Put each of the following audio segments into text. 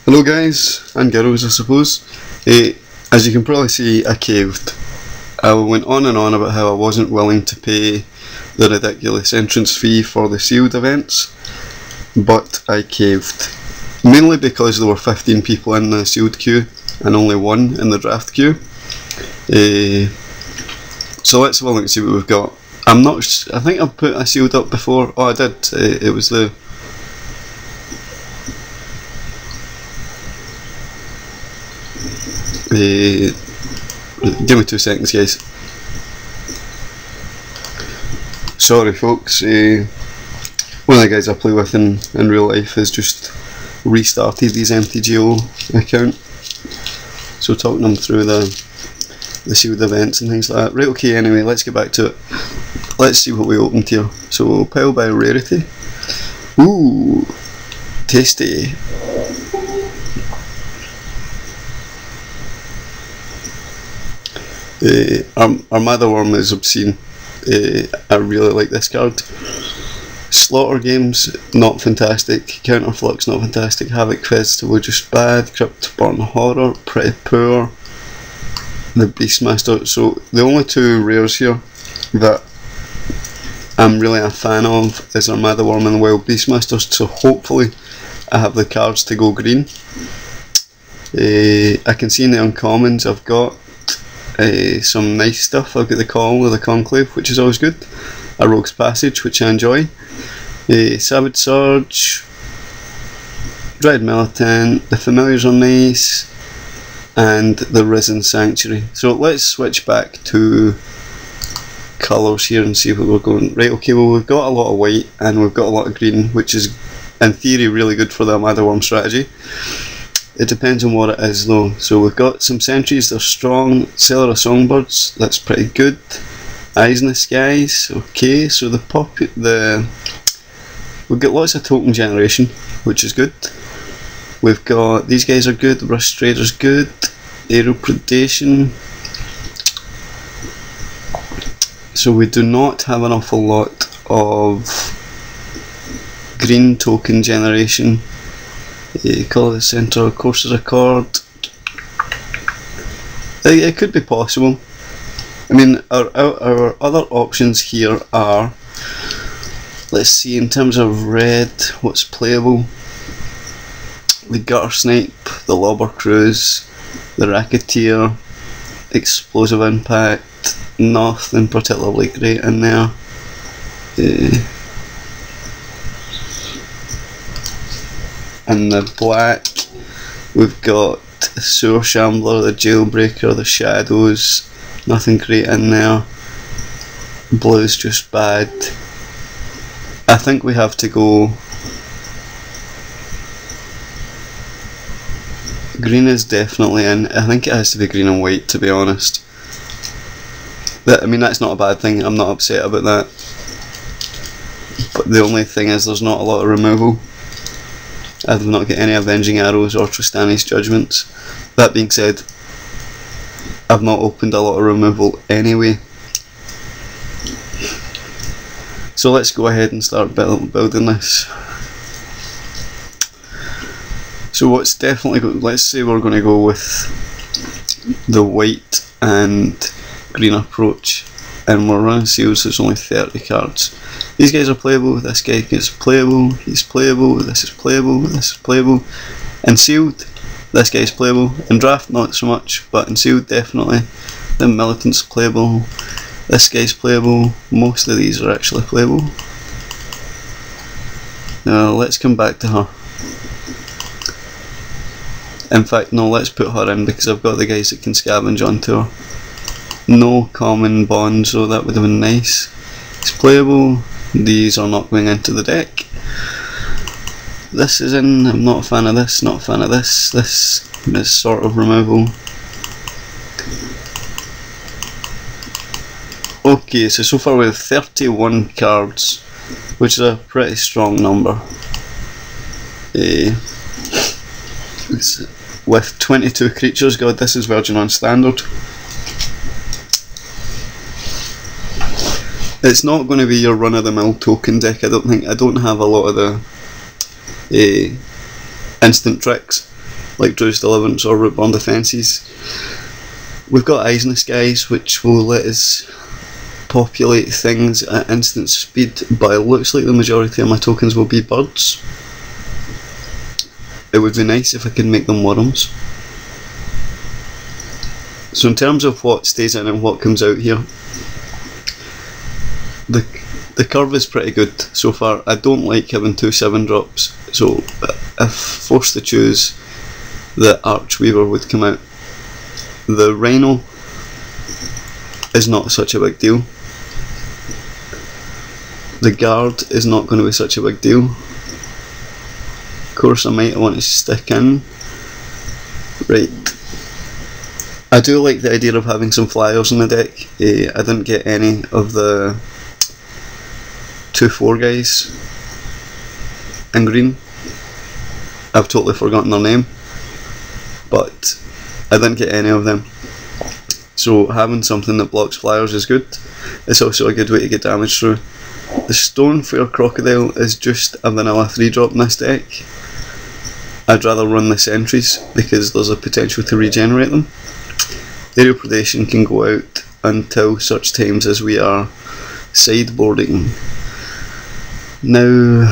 Hello guys, and girls I suppose. As you can probably see, I caved. I went on and on about how I wasn't willing to pay the ridiculous entrance fee for the sealed events, but I caved. Mainly because there were 15 people in the sealed queue and only one in the draft queue. So let's have a look and see what we've got. I think I've put a sealed up before. Oh, I did. It was the... give me 2 seconds, guys. Sorry folks, one of the guys I play with in real life has just restarted his MtGO account, so talking him through the sealed events and things like that. Right, okay, anyway, let's get back to it. Let's see what we opened here. So, pile by rarity. Ooh, tasty. Armada Worm is obscene. I really like this card. Slaughter Games, not fantastic. Counterflux, not fantastic. Havoc Festival, just bad. Cryptborn Horror, pretty poor. The Beastmaster. So the only 2 rares here that I'm really a fan of is Armada Worm and the Wild Beastmasters. So hopefully I have the cards to go green. I can see in the uncommons I've got some nice stuff. I've got the Call of the Conclave, which is always good. A Rogue's Passage, which I enjoy. Savage Surge, Dread Militant, the Familiars are nice, and the Risen Sanctuary. So let's switch back to colours here and see where we're going. Right, okay, well we've got a lot of white and we've got a lot of green, which is in theory really good for the Armada Worm strategy. It depends on what it is though. So we've got some sentries, they're strong. Cellar of Songbirds, that's pretty good. Eyes in the Skies, okay. So we've got lots of token generation, which is good. We've got, these guys are good. Rust Trader's good. Aerial Predation. So we do not have an awful lot of green token generation. Call of the Centaur, Courser's Accord. It could be possible. I mean, our other options here are, let's see, in terms of red, what's playable? The Gutter Snipe, the Lobber Cruise, the Racketeer, Explosive Impact, nothing particularly great in there. In the black, we've got the Sewer Shambler, the Jailbreaker, the Shadows, nothing great in there. Blue's just bad. I think we have to go. Green is definitely in. I think it has to be green and white, to be honest. I mean, that's not a bad thing, I'm not upset about that. But the only thing is there's not a lot of removal. I've not got any Avenging Arrows or Tristani's Judgments. That being said, I've not opened a lot of removal anyway. So let's go ahead and start building this. So what's definitely let's say we're going to go with the white and green approach, and we're running seals, so it's only 30 cards. These guys are playable, this guy is playable, he's playable, this is playable, this is playable. In sealed, this guy's playable. In draft, not so much, but in sealed, definitely. The Militant's playable, this guy's playable, most of these are actually playable. Now, let's come back to her. In fact, no, let's put her in because I've got the guys that can scavenge onto her. No common bond, so that would have been nice. It's playable. These are not going into the deck. This is in. I'm not a fan of this, not a fan of this. This is sort of removal. Okay, so far we have 31 cards, which is a pretty strong number. With 22 creatures, god, this is Virgin on standard. It's not going to be your run-of-the-mill token deck. I don't have a lot of the instant tricks. like Drew's Deliverance or Rootborn Defences. We've got Eyes in the Skies, which will let us populate things at instant speed, but it looks like the majority of my tokens will be birds. It would be nice if I could make them worms. So in terms of what stays in and what comes out here, the curve is pretty good so far. I don't like having 2 7-drops, so if forced to choose, the Archweaver would come out. The Rhino is not such a big deal. The Guard is not going to be such a big deal. Of course, I might want to stick in. Right. I do like the idea of having some flyers in the deck. I didn't get any of the 2/4 guys in green. I've totally forgotten their name, but I didn't get any of them. So having something that blocks flyers is good. It's also a good way to get damage through. The Stonefair Crocodile is just a vanilla 3-drop in this deck. I'd rather run the sentries because there's a potential to regenerate them. Aerial Predation can go out until such times as we are sideboarding. Now,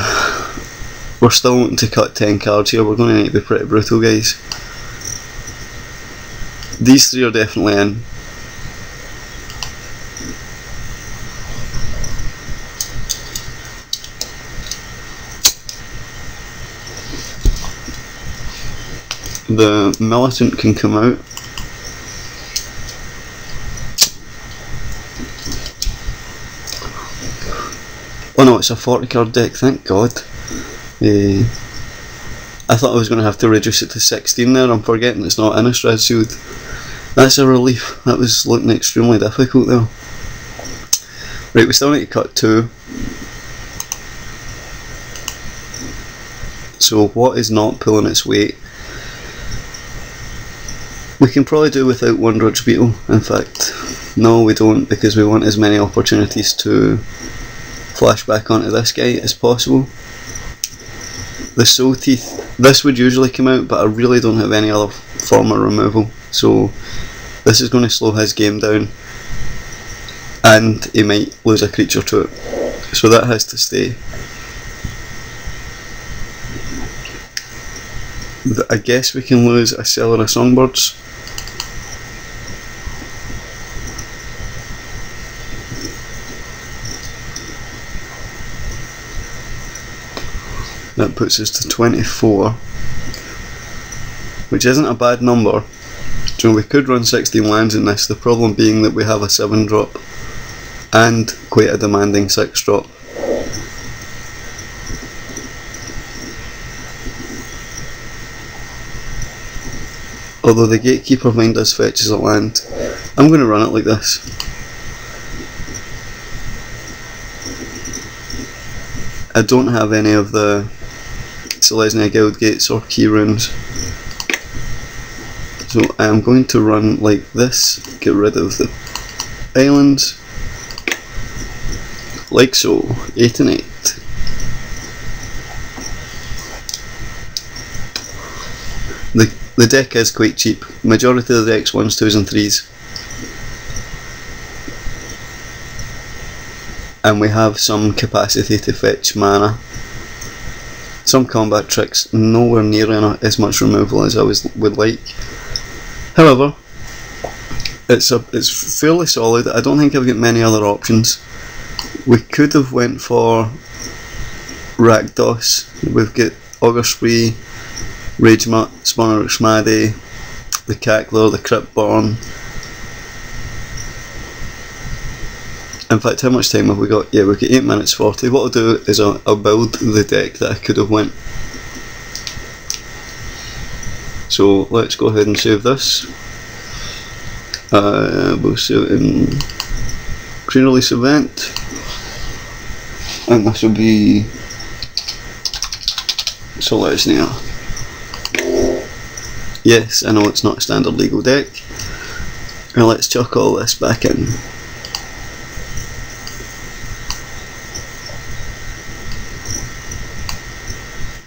we're still wanting to cut 10 cards here. We're going to need to be pretty brutal, guys. These 3 are definitely in. The Militant can come out. Oh no, it's a 40 card deck, thank God. I thought I was going to have to reduce it to 16 there. I'm forgetting it's not Innistrad sealed. That's a relief. That was looking extremely difficult there. Right, we still need to cut 2. So what is not pulling its weight? We can probably do without one Drudge Beetle. In fact, no, we don't, because we want as many opportunities to flash back onto this guy as possible. The Soul Teeth, this would usually come out, but I really don't have any other form of removal, so this is going to slow his game down, and he might lose a creature to it, so that has to stay. I guess we can lose a Cellar of Songbirds. That puts us to 24, which isn't a bad number. So we could run 16 lands in this, the problem being that we have a 7-drop and quite a demanding 6-drop. Although the Gatekeeper Mind does fetch as a land, I'm going to run it like this. I don't have any of the Selesnya Guild Gates or key runes, so I am going to run like this, get rid of the islands, like so, 8 and 8. The deck is quite cheap. Majority of the deck's 1s, 2s and 3s. And we have some capacity to fetch mana. Some combat tricks, nowhere near as much removal as I would like. However, it's fairly solid. I don't think I've got many other options. We could have went for Rakdos. We've got Augur Spree, Ragemut, Spawner Xmadi, the Cackler, the Cryptborn. In fact, how much time have we got? Yeah, we've got 8 minutes 40. What I'll do is I'll build the deck that I could have went. So let's go ahead and save this. We'll save it in pre-release event, and this will be Selesnya. Yes, I know it's not a standard legal deck. Now let's chuck all this back in.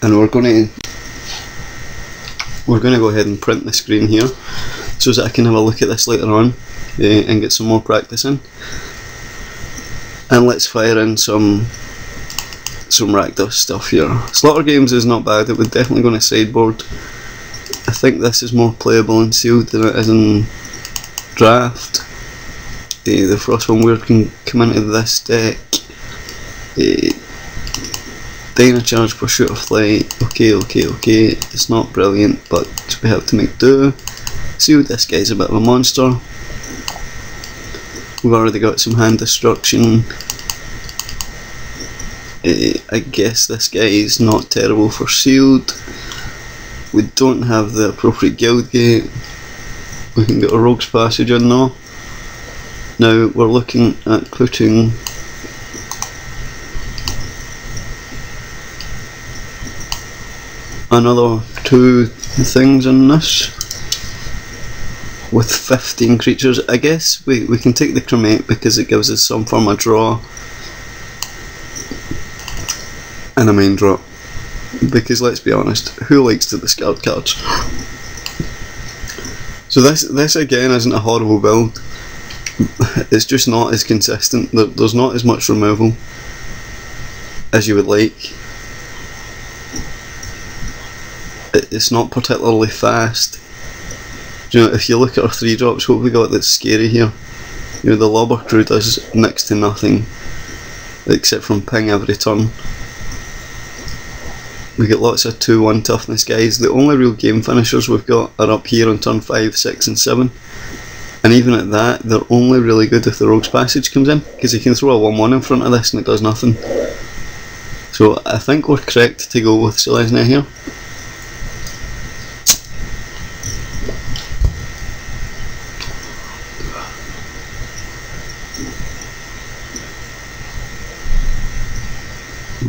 And we're going to we're going to go ahead and print the screen here so that I can have a look at this later on and get some more practice in. And let's fire in some Rakdos stuff here. Slaughter Games is not bad, it would definitely go on a sideboard. I think this is more playable in sealed than it is in draft. The Frostborn Weird can come into this deck. Dynacharge for Shoot of Flight. Okay. It's not brilliant, but we have to make do. Sealed, this guy's a bit of a monster. We've already got some hand destruction. I guess this guy is not terrible for sealed. We don't have the appropriate guild gate. We can get a Rogue's Passage in now. Now we're looking at putting another 2 things in this with 15 creatures. I guess we can take the Cremate because it gives us some form of draw and a main drop, because let's be honest, who likes to discard cards? So this again isn't a horrible build, it's just not as consistent. There's not as much removal as you would like. It's not particularly fast. You know, if you look at our 3-drops, what have we got that's scary here? You know, the Lobber Crew does next to nothing except from ping every turn. We get lots of 2-1 toughness guys. The only real game finishers we've got are up here on turn 5, 6 and 7. And even at that, they're only really good if the Rogue's Passage comes in, because you can throw a 1-1 in front of this and it does nothing. So I think we're correct to go with Selesnya here.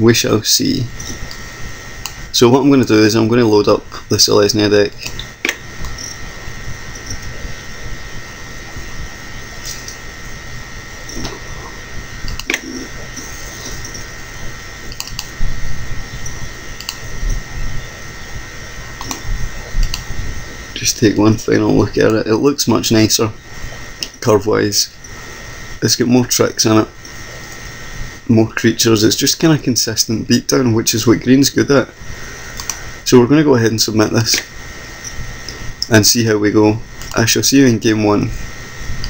We shall see. So what I'm going to do is I'm going to load up the Selesnya deck. Just take one final look at it. It looks much nicer curve wise. It's got more tricks in it, more creatures. It's just kind of consistent beatdown, which is what green's good at. So we're going to go ahead and submit this and see how we go. I shall see you in game 1.